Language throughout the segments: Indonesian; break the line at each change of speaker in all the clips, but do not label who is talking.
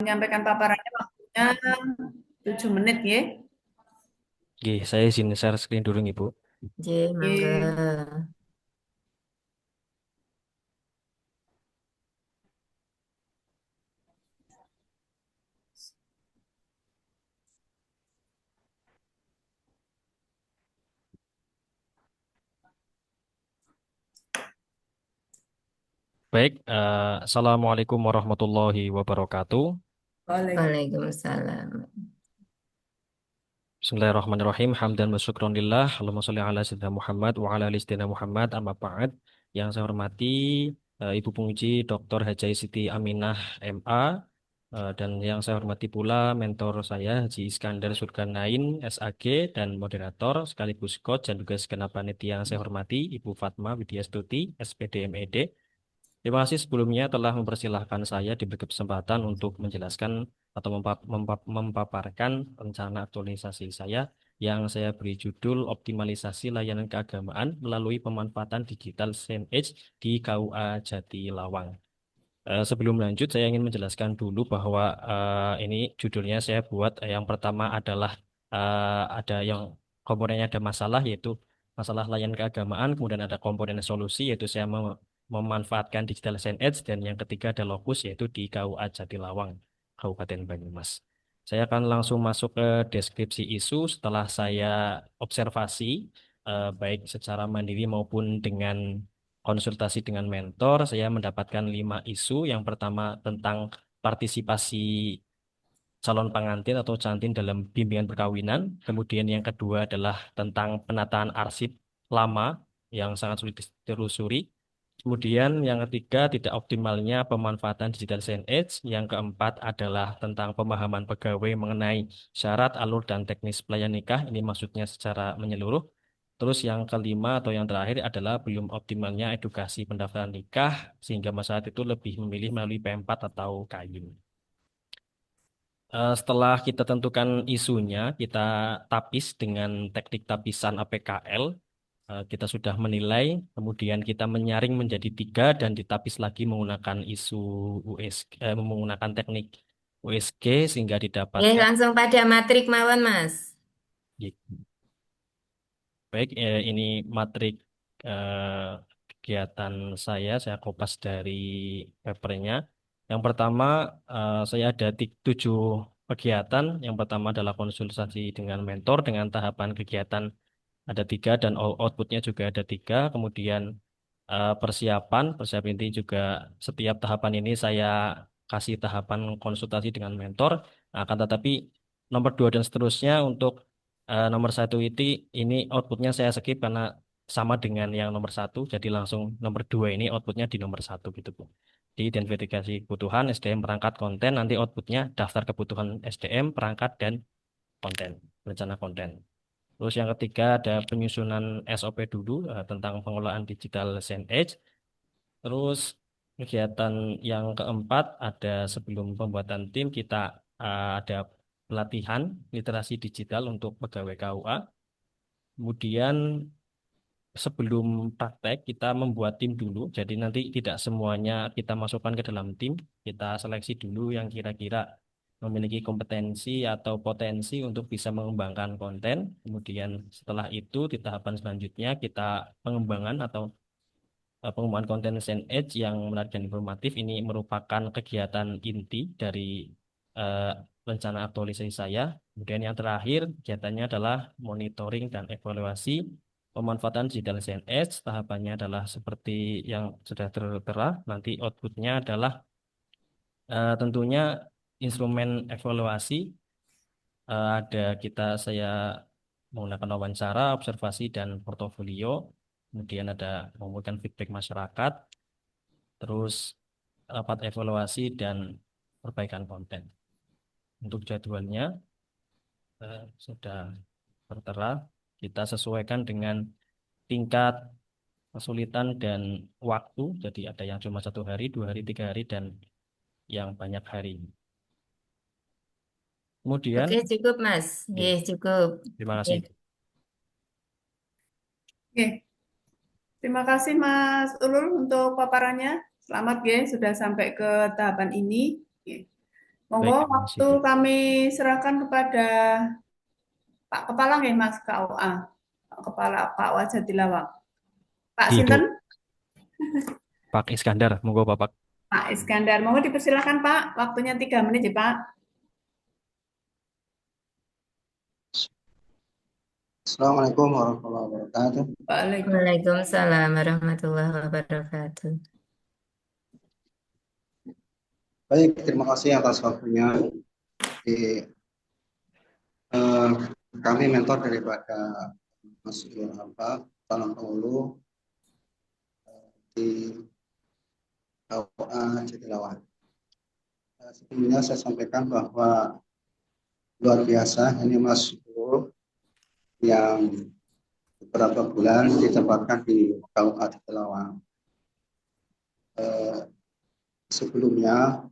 menyampaikan paparannya waktunya 7 menit ya.
Oke, saya izin share screen dulu nih, Bu.
Oke.
Mangga.
Baik, Assalamualaikum warahmatullahi wabarakatuh.
Waalaikumsalam.
Bismillahirrahmanirrahim. Hamdan wa syukronillah. Allahumma sholli ala sayyidina Muhammad wa ala ali sayyidina Muhammad. Amma ba'd. Yang saya hormati Ibu Penguji Dr. Hajai Siti Aminah MA, dan yang saya hormati pula mentor saya Haji Iskandar Surganain SAG, dan moderator sekaligus coach dan juga segenap panitia yang saya hormati Ibu Fatma Widyastuti SPD MED. Terima kasih sebelumnya telah mempersilahkan saya diberi kesempatan untuk menjelaskan atau memaparkan rencana aktualisasi saya yang saya beri judul Optimalisasi Layanan Keagamaan melalui Pemanfaatan Digital CNH di KUA Jatilawang. Sebelum lanjut, saya ingin menjelaskan dulu bahwa ini judulnya saya buat yang pertama adalah ada yang komponennya ada masalah, yaitu masalah layanan keagamaan, kemudian ada komponen solusi yaitu saya memanfaatkan digital signage, dan yang ketiga ada lokus yaitu di KUA Jatilawang, Kabupaten Banyumas. Saya akan langsung masuk ke deskripsi isu setelah saya observasi baik secara mandiri maupun dengan konsultasi dengan mentor. Saya mendapatkan 5 isu. Yang pertama tentang partisipasi calon pengantin atau cantin dalam bimbingan perkawinan. Kemudian yang kedua adalah tentang penataan arsip lama yang sangat sulit ditelusuri. Kemudian yang ketiga, tidak optimalnya pemanfaatan digital signage. Yang keempat adalah tentang pemahaman pegawai mengenai syarat, alur, dan teknis pelayan nikah. Ini maksudnya secara menyeluruh. Terus yang kelima atau yang terakhir adalah belum optimalnya edukasi pendaftaran nikah, sehingga masyarakat itu lebih memilih melalui P4 atau KAYU. Setelah kita tentukan isunya, kita tapis dengan teknik tapisan APKL. Kita sudah menilai, kemudian kita menyaring menjadi 3 dan ditapis lagi menggunakan isu USG, menggunakan teknik USG sehingga didapatkan.
Langsung pada matrik mawon, Mas.
Baik, ini matrik kegiatan saya kopas dari papernya. Yang pertama, saya ada 7 kegiatan. Yang pertama adalah konsultasi dengan mentor dengan tahapan kegiatan ada 3 dan outputnya juga ada 3. Kemudian persiapan ini juga setiap tahapan ini saya kasih tahapan konsultasi dengan mentor. Nah, akan tetapi nomor 2 dan seterusnya untuk nomor 1 ini outputnya saya skip karena sama dengan yang nomor 1. Jadi langsung nomor 2 ini outputnya di nomor 1 gitu, Bu. Di identifikasi kebutuhan SDM perangkat konten, nanti outputnya daftar kebutuhan SDM perangkat dan konten, rencana konten. Terus yang ketiga ada penyusunan SOP dulu tentang pengelolaan digital signage. Terus kegiatan yang keempat ada sebelum pembuatan tim kita ada pelatihan literasi digital untuk pegawai KUA. Kemudian sebelum praktek kita membuat tim dulu. Jadi nanti tidak semuanya kita masukkan ke dalam tim. Kita seleksi dulu yang kira-kira memiliki kompetensi atau potensi untuk bisa mengembangkan konten. Kemudian setelah itu di tahapan selanjutnya kita pengembangan atau pengembangan konten Edge yang menarik dan informatif. Ini merupakan kegiatan inti dari eh, rencana aktualisasi saya. Kemudian yang terakhir kegiatannya adalah monitoring dan evaluasi pemanfaatan digital Edge. Tahapannya adalah seperti yang sudah tertera. Nanti outputnya adalah tentunya instrumen evaluasi. Ada saya menggunakan wawancara, observasi, dan portofolio. Kemudian ada mengumpulkan feedback masyarakat, terus rapat evaluasi dan perbaikan konten. Untuk jadwalnya sudah tertera, kita sesuaikan dengan tingkat kesulitan dan waktu. Jadi ada yang cuma 1 hari, 2 hari, 3 hari, dan yang banyak hari. Kemudian,
Oke, cukup, Mas.
ya,
Cukup.
terima
Oke.
kasih.
Oke. Terima kasih Mas Ulul untuk paparannya. Selamat ya sudah sampai ke tahapan ini. Oke. Monggo
Baik, terima kasih
waktu
Bu.
kami serahkan kepada Pak Kepala nggih Mas KUA. Pak Kepala KUA Jatilawang. Pak
Ibu
Sinten?
Pak Iskandar, monggo Bapak.
Pak Iskandar. Monggo dipersilakan Pak. Waktunya 3 menit ya Pak.
Assalamualaikum warahmatullahi wabarakatuh.
Waalaikumsalam.
Waalaikumsalam warahmatullahi wabarakatuh.
Baik, terima kasih atas waktunya. Di, eh, Kami mentor daripada Mas Yul Alfa, Tanah Hulu di KUA Jatilawang. Sebelumnya saya sampaikan bahwa luar biasa ini Mas Yul yang beberapa bulan ditempatkan di KUA Jatilawang. Sebelumnya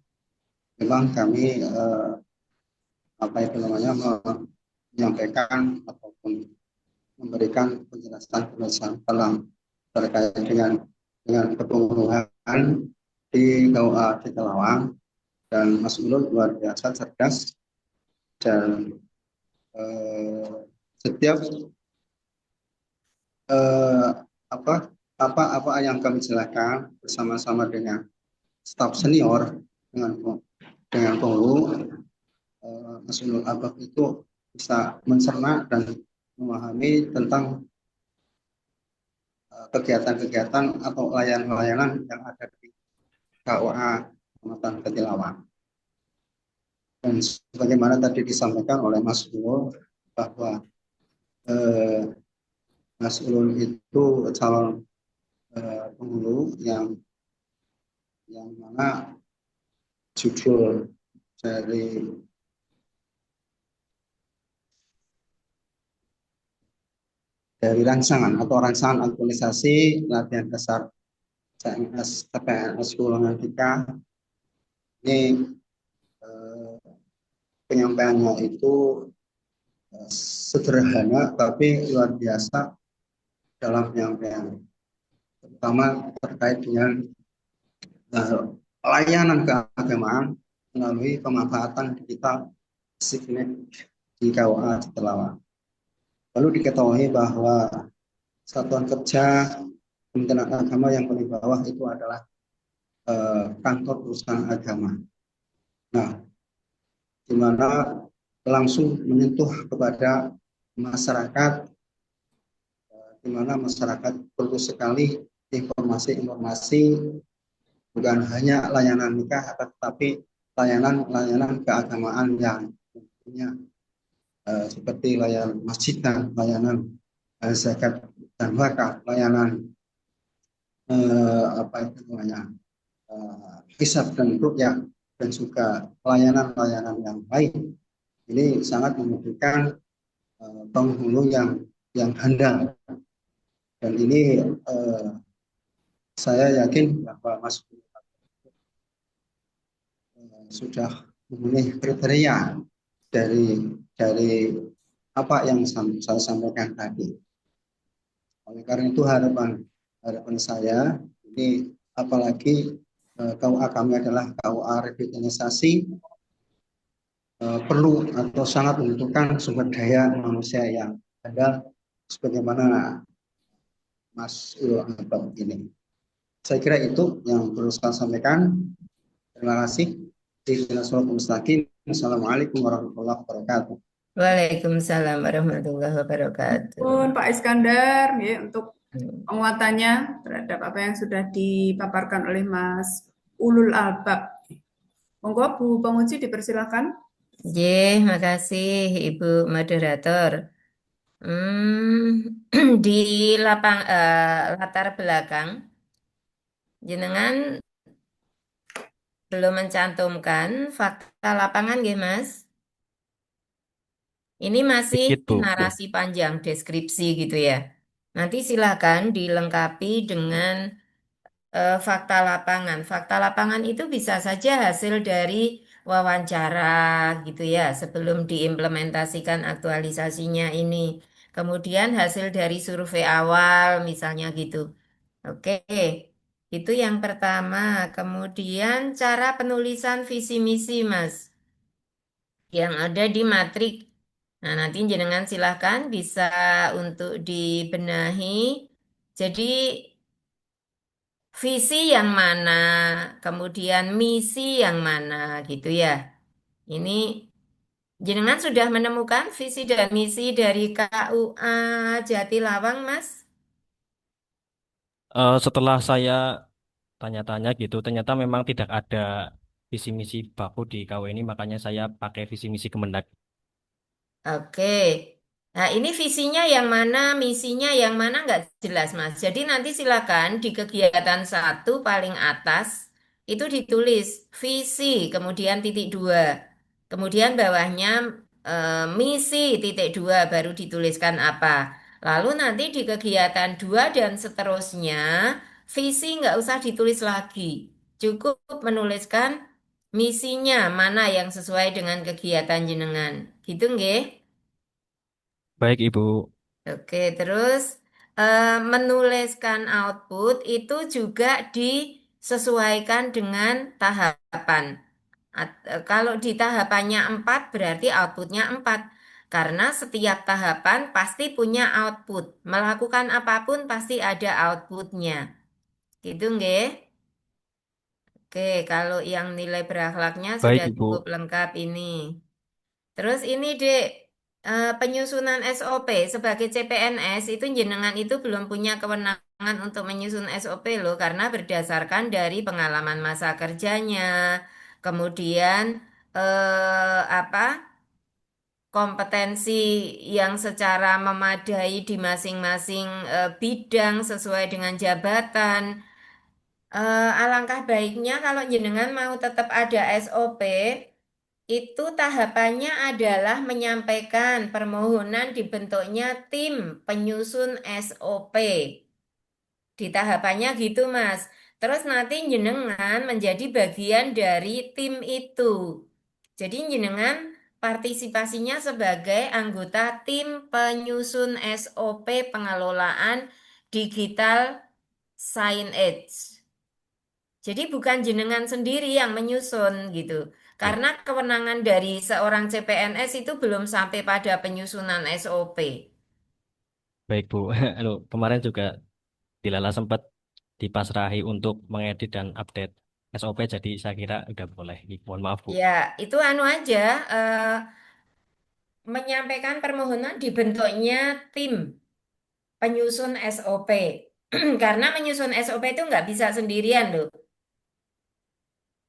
memang kami apa itu namanya menyampaikan ataupun memberikan penjelasan terkait dengan kepengurusan di KUA Jatilawang, dan Mas Ulul luar biasa cerdas dan setiap eh, apa apa yang kami jelaskan bersama-sama dengan staf senior dengan penghulu, Mas Ulul Albab itu bisa mencerna dan memahami tentang kegiatan-kegiatan atau layanan-layanan yang ada di KUA Kecamatan Jatilawang. Dan sebagaimana tadi disampaikan oleh Mas Ulul bahwa Mas Ulul itu calon penghulu yang mana judul dari rangsangan aktualisasi latihan dasar CMS TPNS Ulangan 3 ini, penyampaiannya itu sederhana tapi luar biasa dalam penyampaian, terutama terkait dengan layanan keagamaan melalui pemanfaatan digital Signet di KUA Jatilawang. Lalu diketahui bahwa satuan kerja Kementerian Agama yang paling bawah itu adalah kantor urusan agama. Nah, di mana langsung menyentuh kepada masyarakat, di mana masyarakat perlu sekali informasi-informasi, bukan hanya layanan nikah, tetapi layanan-layanan keagamaan yang tentunya seperti layanan masjid dan layanan zakat dan wakaf, layanan apa itu namanya hisab dan rukyah, dan juga layanan-layanan yang lain. Ini sangat membutuhkan penghulu yang handal, dan ini saya yakin bahwa Mas sudah memenuhi kriteria dari apa yang saya sampaikan tadi. Oleh karena itu harapan saya ini, apalagi KUA kami adalah KUA revitalisasi, perlu atau sangat membutuhkan sumber daya manusia yang ada sebagaimana Mas Ulul Albab ini. Saya kira itu yang perlu saya sampaikan. Terima kasih. Assalamualaikum warahmatullahi wabarakatuh.
Waalaikumsalam warahmatullahi wabarakatuh.
Pun Pak Iskandar ya, untuk penguatannya terhadap apa yang sudah dipaparkan oleh Mas Ulul Albab. Monggo Bu Penguji dipersilakan.
Makasih Ibu Moderator. Di latar belakang, jenengan belum mencantumkan fakta lapangan, nggih, Mas? Ini masih
Dikit Bu.
narasi panjang, deskripsi gitu ya. Nanti silahkan dilengkapi dengan fakta lapangan. Fakta lapangan itu bisa saja hasil dari wawancara gitu ya, sebelum diimplementasikan aktualisasinya ini. Kemudian hasil dari survei awal misalnya gitu. Oke, itu yang pertama. Kemudian cara penulisan visi misi, Mas. yang ada di matrik. Nah, nanti jenengan silahkan bisa untuk dibenahi. Jadi visi yang mana, kemudian misi yang mana gitu ya. Ini jenengan sudah menemukan visi dan misi dari KUA Jatilawang, Mas?
Setelah saya tanya-tanya gitu, ternyata memang tidak ada visi misi baku di KW ini, makanya saya pakai visi misi Kemendag.
Oke. Nah, ini visinya yang mana, misinya yang mana nggak jelas, Mas. Jadi nanti silakan di kegiatan satu paling atas itu ditulis visi, kemudian titik dua. Kemudian bawahnya misi titik dua baru dituliskan apa. Lalu nanti di kegiatan dua dan seterusnya visi nggak usah ditulis lagi. Cukup menuliskan misinya mana yang sesuai dengan kegiatan jenengan. Gitu nggih?
Baik, Ibu.
Oke, terus menuliskan output itu juga disesuaikan dengan tahapan. Kalau di tahapannya 4 berarti outputnya 4. Karena setiap tahapan pasti punya output. Melakukan apapun pasti ada outputnya. Gitu nggih? Oke, kalau yang nilai berakhlaknya
Baik,
sudah cukup
Ibu.
lengkap ini. Terus ini Dek, penyusunan SOP sebagai CPNS itu jenengan itu belum punya kewenangan untuk menyusun SOP loh karena berdasarkan dari pengalaman masa kerjanya, kemudian apa kompetensi yang secara memadai di masing-masing bidang sesuai dengan jabatan. Alangkah baiknya kalau jenengan mau tetap ada SOP, itu tahapannya adalah menyampaikan permohonan dibentuknya tim penyusun SOP. Di tahapannya gitu, Mas. Terus nanti jenengan menjadi bagian dari tim itu. Jadi jenengan partisipasinya sebagai anggota tim penyusun SOP pengelolaan digital signage. Jadi bukan jenengan sendiri yang menyusun gitu.
Baik,
Karena kewenangan dari seorang CPNS itu belum sampai pada penyusunan SOP.
baik, Bu. Halo, kemarin juga Dilala sempat dipasrahi untuk mengedit dan update SOP, jadi saya kira udah boleh. Mohon maaf, Bu.
Ya, itu anu aja menyampaikan permohonan dibentuknya tim penyusun SOP. Karena menyusun SOP itu nggak bisa sendirian loh.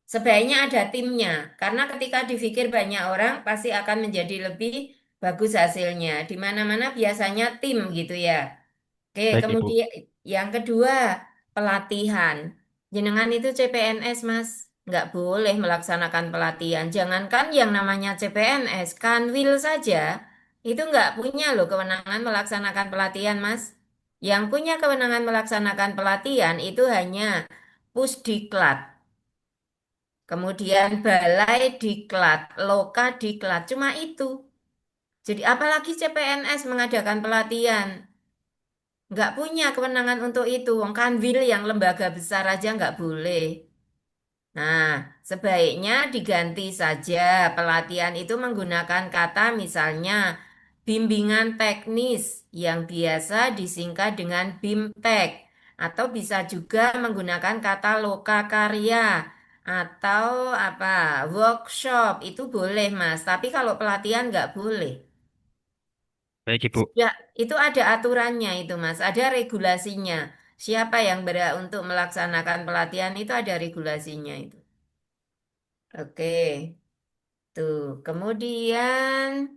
Sebaiknya ada timnya, karena ketika dipikir banyak orang pasti akan menjadi lebih bagus hasilnya. Di mana-mana biasanya tim gitu ya. Oke,
Baik, Ibu.
kemudian yang kedua pelatihan. Jenengan itu CPNS, Mas. Nggak boleh melaksanakan pelatihan. Jangankan yang namanya CPNS, Kanwil saja itu nggak punya loh kewenangan melaksanakan pelatihan, Mas. Yang punya kewenangan melaksanakan pelatihan itu hanya Pusdiklat. Kemudian balai diklat, loka diklat, cuma itu. Jadi apalagi CPNS mengadakan pelatihan, nggak punya kewenangan untuk itu. Wong Kanwil yang lembaga besar aja nggak boleh. Nah, sebaiknya diganti saja pelatihan itu menggunakan kata misalnya bimbingan teknis yang biasa disingkat dengan BIMTEK atau bisa juga menggunakan kata loka karya atau apa workshop itu boleh Mas, tapi kalau pelatihan nggak boleh.
Baik, Ibu.
Ya, itu ada aturannya itu Mas, ada regulasinya. Siapa yang berhak untuk melaksanakan pelatihan itu ada regulasinya itu. Oke. Tuh, kemudian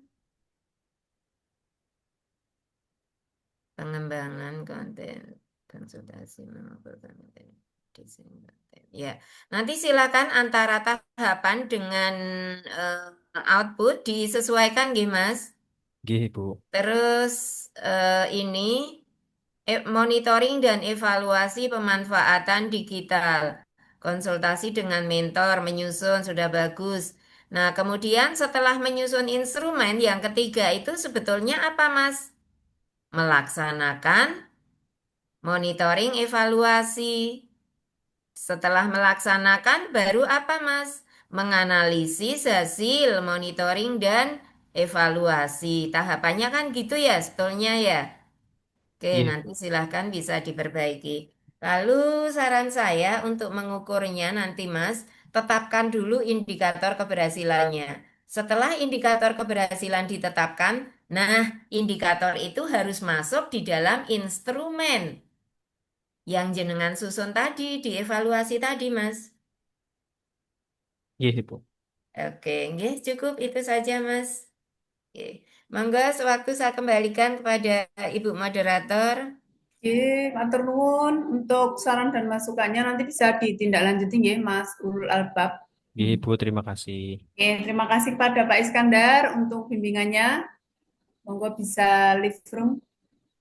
pengembangan konten, konsultasi mengumpulkan konten, desain konten. Ya, nanti silakan antara tahapan dengan output disesuaikan, nggih, Mas.
Gih, Ibu.
Terus ini monitoring dan evaluasi pemanfaatan digital, konsultasi dengan mentor, menyusun sudah bagus. Nah, kemudian setelah menyusun instrumen, yang ketiga itu sebetulnya apa, Mas? Melaksanakan monitoring evaluasi. Setelah melaksanakan baru apa, Mas? menganalisis hasil monitoring dan evaluasi. Tahapannya kan gitu ya, sebetulnya ya. Oke,
Nggih,
nanti silahkan bisa diperbaiki. Lalu saran saya untuk mengukurnya nanti Mas, tetapkan dulu indikator keberhasilannya. Setelah indikator keberhasilan ditetapkan, nah indikator itu harus masuk di dalam instrumen yang jenengan susun tadi, dievaluasi tadi Mas.
nggih, Ibu.
Oke, nggih, cukup itu saja Mas. Oke. Monggo sewaktu saya kembalikan kepada Ibu Moderator.
Oke, matur nuwun untuk saran dan masukannya nanti bisa ditindaklanjuti nggih Mas Ulul Albab.
Nggih, Ibu, terima kasih.
Oke, terima kasih kepada Pak Iskandar untuk bimbingannya. Monggo bisa leave room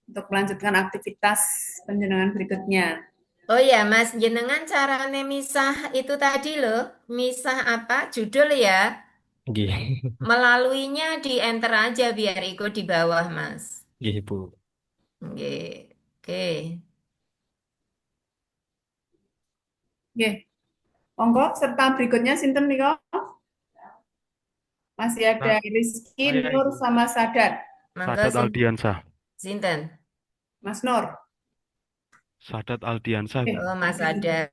untuk melanjutkan aktivitas penjenengan berikutnya.
Oh ya, Mas, jenengan carane misah itu tadi loh, misah apa? Judul ya.
Nggih.
Melaluinya di enter aja biar ikut di bawah, Mas.
Nggih, Ibu.
Oke. Oke.
Oke, monggo serta berikutnya sinten nika? Masih ada Rizky,
Saya
Nur,
Ibu.
sama Sadat.
Monggo
Sadat Aldiansah.
sinten.
Mas Nur.
Sadat Aldiansah.
Oke,
Oh, Mas ada.